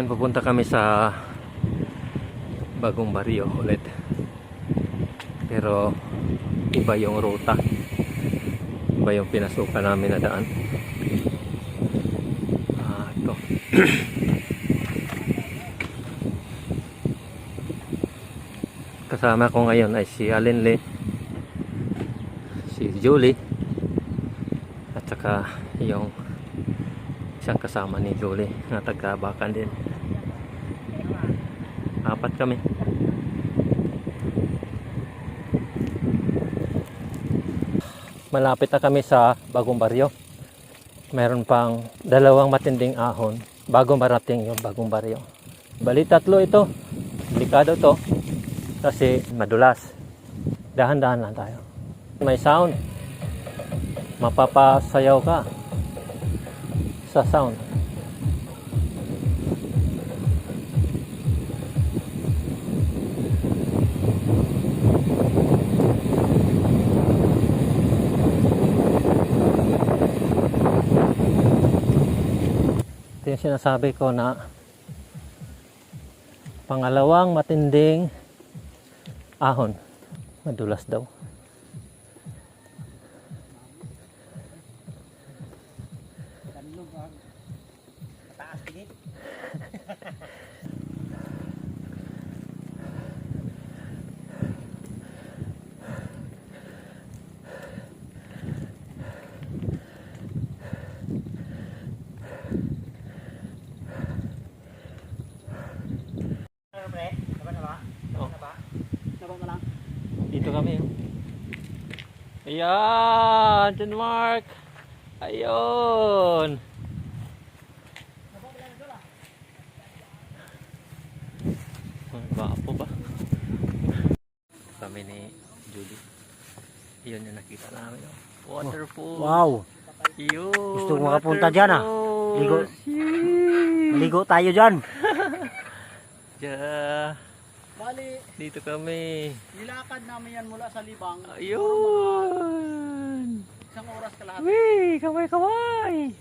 Pupunta kami sa Bagong Baryo ulit. Pero iba yung ruta. Iba yung pinasukan namin na daan. Ito. Kasama ko ngayon ay si Alinle, si Julie, at saka yung isang kasama ni Julie na taga-Bacan din. Apat kami. Malapit na kami sa Bagong Baryo. Meron pang dalawang matinding ahon bago marating yung Bagong Baryo. Bali tatlo ito. Delikado to kasi madulas. Dahan-dahan lang tayo. May sound. Mapapasayaw ka sa sound. Ito yung sinasabi ko na pangalawang matinding ahon. Madulas daw. Dito kami. Ayan, John Mark. Ayun. Gwapo ba? Kami ni Julie. Yun yung nakita namin. Waterfall. Wow. Yun. Gusto ko makapunta dyan ah. Ligo. Maligo tayo dyan. Bali, Dito kami. nilakad namin yan mula sa Libang. Ayun. Isang oras kalahati. Wee, kaway kaway.